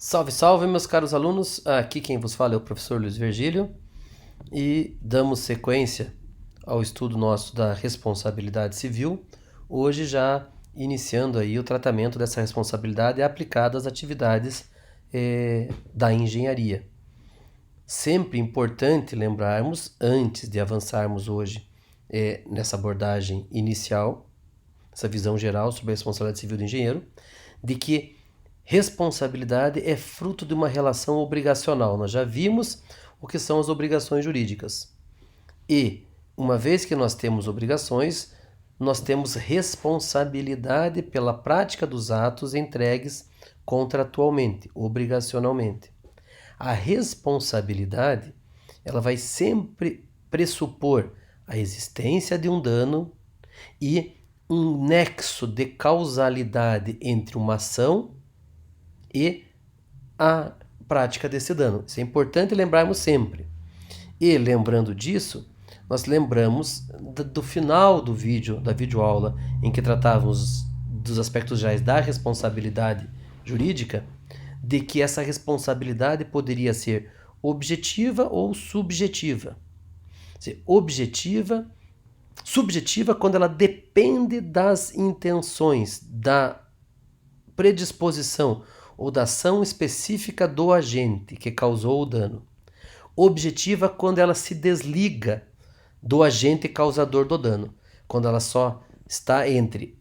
Salve, salve, meus caros alunos. Aqui quem vos fala é o professor Luiz Virgílio e damos sequência ao estudo nosso da responsabilidade civil, hoje já iniciando aí o tratamento dessa responsabilidade aplicada às atividades da engenharia. Sempre importante lembrarmos, antes de avançarmos hoje nessa abordagem inicial, essa visão geral sobre a responsabilidade civil do engenheiro, de que responsabilidade é fruto de uma relação obrigacional. Nós já vimos o que são as obrigações jurídicas. E, uma vez que nós temos obrigações, nós temos responsabilidade pela prática dos atos entregues contratualmente, obrigacionalmente. A responsabilidade, ela vai sempre pressupor a existência de um dano e um nexo de causalidade entre uma ação e a prática desse dano. Isso é importante lembrarmos sempre. E lembrando disso, nós lembramos do final do vídeo, da videoaula, em que tratávamos dos aspectos gerais da responsabilidade jurídica, de que essa responsabilidade poderia ser objetiva ou subjetiva. Subjetiva quando ela depende das intenções, da predisposição ou da ação específica do agente que causou o dano. Objetiva quando ela se desliga do agente causador do dano, quando ela só está entre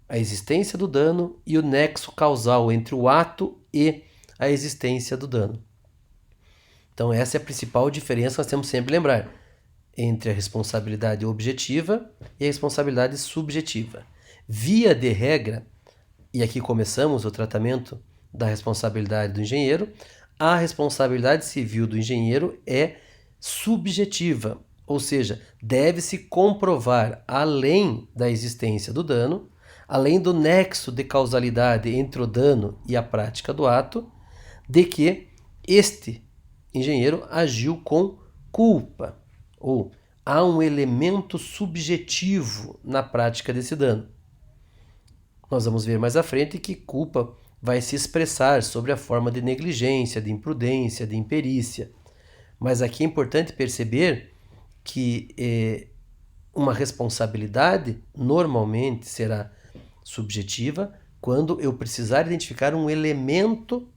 a existência do dano e o nexo causal entre o ato e a existência do dano. Então essa é a principal diferença que nós temos sempre que lembrar entre a responsabilidade objetiva e a responsabilidade subjetiva. Via de regra, e aqui começamos o tratamento da responsabilidade do engenheiro, a responsabilidade civil do engenheiro é subjetiva, ou seja, deve-se comprovar, além da existência do dano, além do nexo de causalidade entre o dano e a prática do ato, de que este engenheiro agiu com culpa, ou há um elemento subjetivo na prática desse dano. Nós vamos ver mais à frente que culpa vai se expressar sobre a forma de negligência, de imprudência, de imperícia. Mas aqui é importante perceber que uma responsabilidade normalmente será subjetiva quando eu precisar identificar um elemento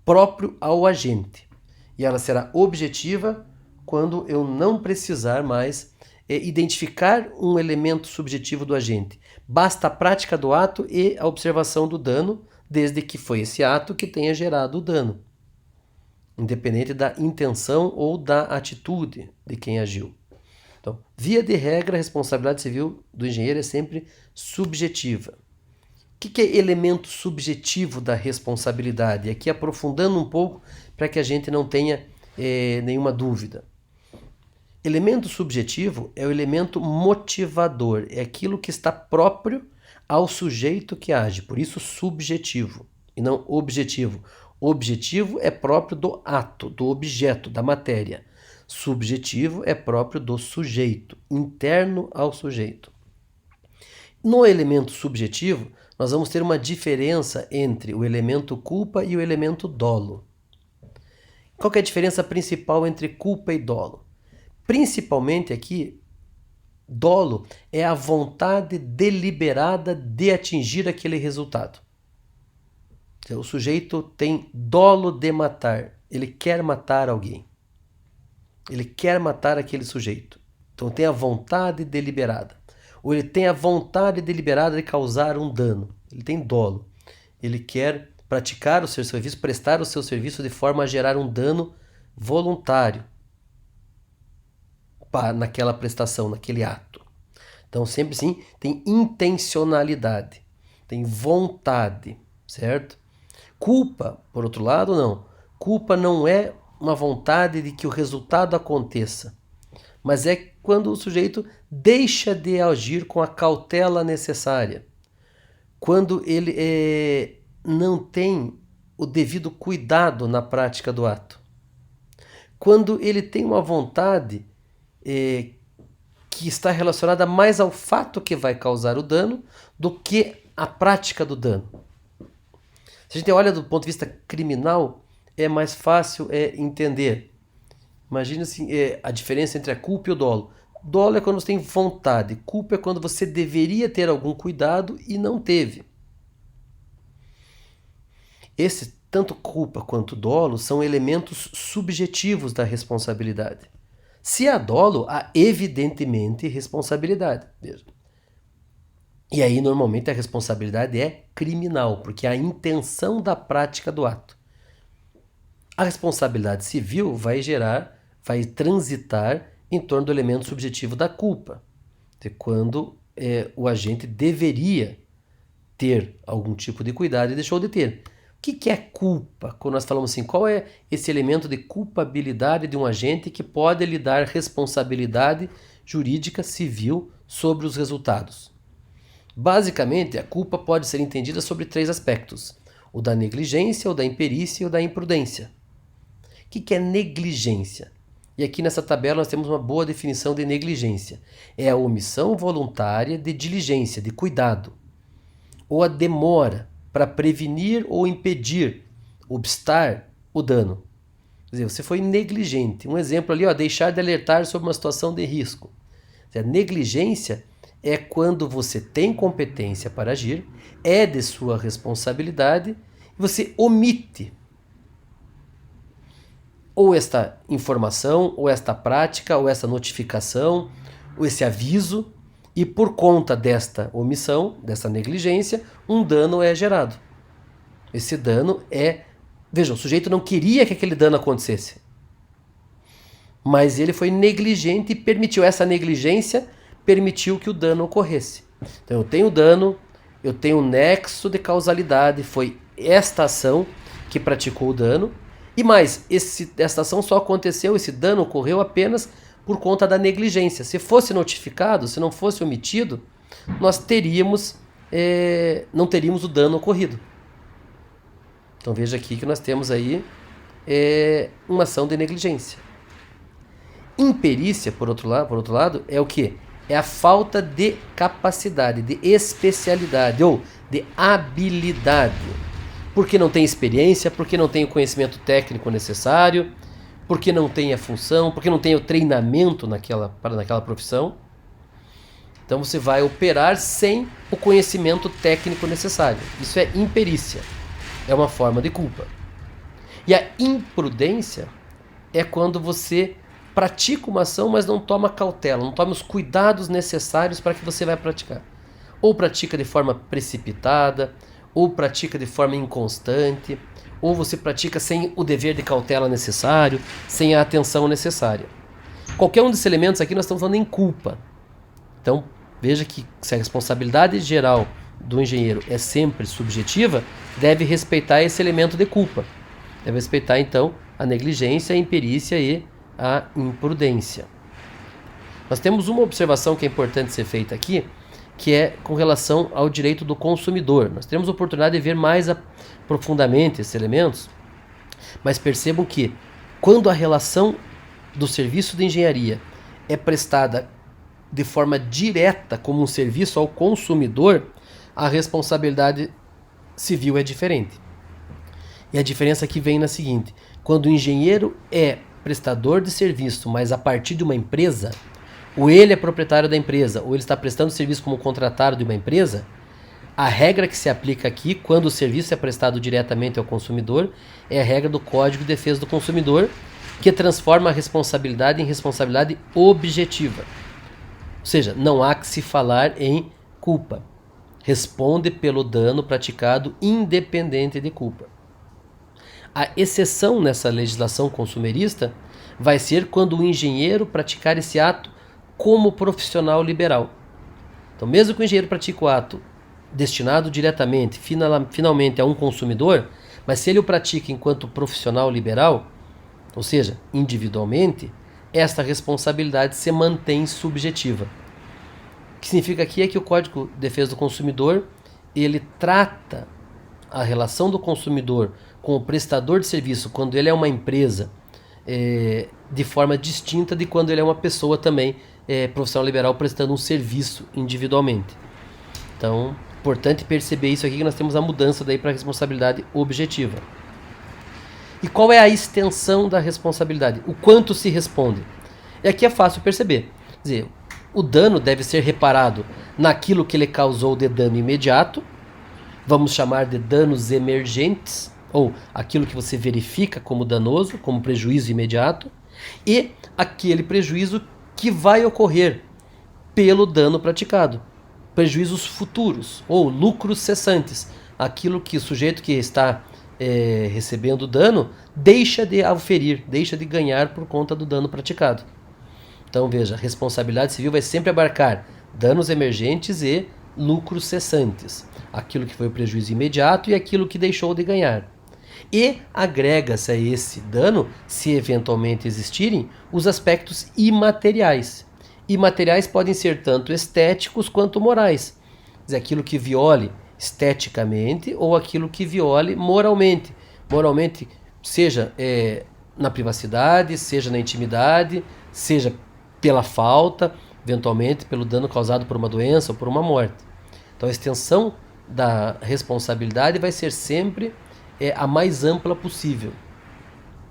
próprio ao agente. E ela será objetiva quando eu não precisar mais identificar um elemento subjetivo do agente. Basta a prática do ato e a observação do dano, desde que foi esse ato que tenha gerado o dano, independente da intenção ou da atitude de quem agiu. Então, via de regra, a responsabilidade civil do engenheiro é sempre subjetiva. O que é elemento subjetivo da responsabilidade? Aqui aprofundando um pouco para que a gente não tenha nenhuma dúvida. Elemento subjetivo é o elemento motivador, é aquilo que está próprio ao sujeito que age, por isso subjetivo e não objetivo. Objetivo é próprio do ato, do objeto, da matéria. Subjetivo é próprio do sujeito, interno ao sujeito. No elemento subjetivo, nós vamos ter uma diferença entre o elemento culpa e o elemento dolo. Qual que é a diferença principal entre culpa e dolo? Principalmente aqui, dolo é a vontade deliberada de atingir aquele resultado. O sujeito tem dolo de matar, ele quer matar alguém. Ele quer matar aquele sujeito. Então tem a vontade deliberada. Ou ele tem a vontade deliberada de causar um dano. Ele tem dolo. Ele quer praticar o seu serviço, prestar o seu serviço de forma a gerar um dano voluntário naquela prestação, naquele ato. Então sempre sim tem intencionalidade, tem vontade, certo? Culpa, por outro lado, não. Culpa não é uma vontade de que o resultado aconteça, mas é quando o sujeito deixa de agir com a cautela necessária, quando ele não tem o devido cuidado na prática do ato, quando ele tem uma vontade que está relacionada mais ao fato que vai causar o dano do que à prática do dano. Se a gente olha do ponto de vista criminal, é mais fácil entender. Imagina assim, a diferença entre a culpa e o dolo. Dolo é quando você tem vontade, culpa é quando você deveria ter algum cuidado e não teve. Tanto culpa quanto dolo são elementos subjetivos da responsabilidade. Se há dolo, há evidentemente responsabilidade. Veja. E aí, normalmente, a responsabilidade é criminal, porque é a intenção da prática do ato. A responsabilidade civil vai transitar em torno do elemento subjetivo da culpa, de quando o agente deveria ter algum tipo de cuidado e deixou de ter. O que é culpa? Quando nós falamos assim, qual é esse elemento de culpabilidade de um agente que pode lhe dar responsabilidade jurídica civil sobre os resultados? Basicamente, a culpa pode ser entendida sobre 3 aspectos: o da negligência, o da imperícia e o da imprudência. O que é negligência? E aqui nessa tabela nós temos uma boa definição de negligência. É a omissão voluntária de diligência, de cuidado, ou a demora para prevenir ou impedir, obstar o dano. Quer dizer, você foi negligente. Um exemplo ali, deixar de alertar sobre uma situação de risco. A negligência é quando você tem competência para agir, é de sua responsabilidade, e você omite ou esta informação, ou esta prática, ou esta notificação, ou esse aviso, e por conta desta omissão, dessa negligência, um dano é gerado. Esse dano Veja, o sujeito não queria que aquele dano acontecesse, mas ele foi negligente e permitiu, essa negligência permitiu que o dano ocorresse. Então eu tenho dano, eu tenho um nexo de causalidade, foi esta ação que praticou o dano, e mais, esta ação só aconteceu, esse dano ocorreu apenas por conta da negligência. Se fosse notificado, se não fosse omitido, nós não teríamos o dano ocorrido. Então veja aqui que nós temos aí uma ação de negligência. Imperícia, por outro lado, é o quê? É a falta de capacidade, de especialidade ou de habilidade. Porque não tem experiência, porque não tem o conhecimento técnico necessário, porque não tem a função, porque não tem o treinamento naquela profissão. Então você vai operar sem o conhecimento técnico necessário. Isso é imperícia. É uma forma de culpa. E a imprudência é quando você pratica uma ação, mas não toma cautela, não toma os cuidados necessários para que você vai praticar. Ou pratica de forma precipitada, ou pratica de forma inconstante, ou você pratica sem o dever de cautela necessário, sem a atenção necessária. Qualquer um desses elementos aqui nós estamos falando em culpa. Então, veja que se a responsabilidade geral do engenheiro é sempre subjetiva, deve respeitar esse elemento de culpa. Deve respeitar, então, a negligência, a imperícia e a imprudência. Nós temos uma observação que é importante ser feita aqui, que é com relação ao direito do consumidor. Nós teremos a oportunidade de ver mais profundamente esses elementos, mas percebam que quando a relação do serviço de engenharia é prestada de forma direta como um serviço ao consumidor, a responsabilidade civil é diferente. E a diferença aqui vem na seguinte: quando o engenheiro é prestador de serviço, mas a partir de uma empresa, ou ele é proprietário da empresa, ou ele está prestando serviço como contratado de uma empresa, a regra que se aplica aqui, quando o serviço é prestado diretamente ao consumidor, é a regra do Código de Defesa do Consumidor, que transforma a responsabilidade em responsabilidade objetiva. Ou seja, não há que se falar em culpa. Responde pelo dano praticado independente de culpa. A exceção nessa legislação consumerista vai ser quando o engenheiro praticar esse ato como profissional liberal. Então, mesmo que o engenheiro pratique o ato destinado diretamente, finalmente a um consumidor, mas se ele o pratica enquanto profissional liberal, ou seja, individualmente, esta responsabilidade se mantém subjetiva. O que significa aqui é que o Código de Defesa do Consumidor, ele trata a relação do consumidor com o prestador de serviço, quando ele é uma empresa, de forma distinta de quando ele é uma pessoa também profissional liberal prestando um serviço individualmente. Então, Importante perceber isso aqui, que nós temos a mudança daí para a responsabilidade objetiva. E qual é a extensão da responsabilidade? O quanto se responde? E aqui é fácil perceber. Quer dizer, o dano deve ser reparado naquilo que ele causou de dano imediato, vamos chamar de danos emergentes, ou aquilo que você verifica como danoso, como prejuízo imediato, e aquele prejuízo que vai ocorrer pelo dano praticado. Prejuízos futuros, ou lucros cessantes. Aquilo que o sujeito que está recebendo dano deixa de auferir, deixa de ganhar por conta do dano praticado. Então veja, a responsabilidade civil vai sempre abarcar danos emergentes e lucros cessantes. Aquilo que foi o prejuízo imediato e aquilo que deixou de ganhar. E agrega-se a esse dano, se eventualmente existirem, os aspectos imateriais. Imateriais podem ser tanto estéticos quanto morais. Quer dizer, aquilo que viole esteticamente ou aquilo que viole moralmente. Moralmente, seja na privacidade, seja na intimidade, seja pela falta, eventualmente pelo dano causado por uma doença ou por uma morte. Então a extensão da responsabilidade vai ser sempre a mais ampla possível.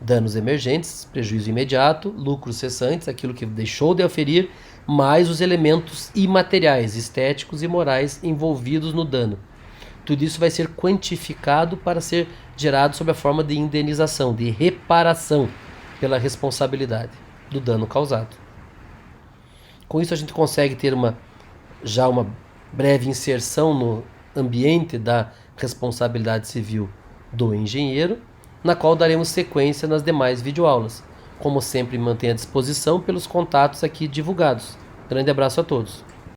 Danos emergentes, prejuízo imediato, lucros cessantes, aquilo que deixou de aferir, mais os elementos imateriais, estéticos e morais envolvidos no dano. Tudo isso vai ser quantificado para ser gerado sob a forma de indenização, de reparação pela responsabilidade do dano causado. Com isso a gente consegue ter uma breve inserção no ambiente da responsabilidade civil do engenheiro, na qual daremos sequência nas demais videoaulas. Como sempre, mantenha à disposição pelos contatos aqui divulgados. Grande abraço a todos.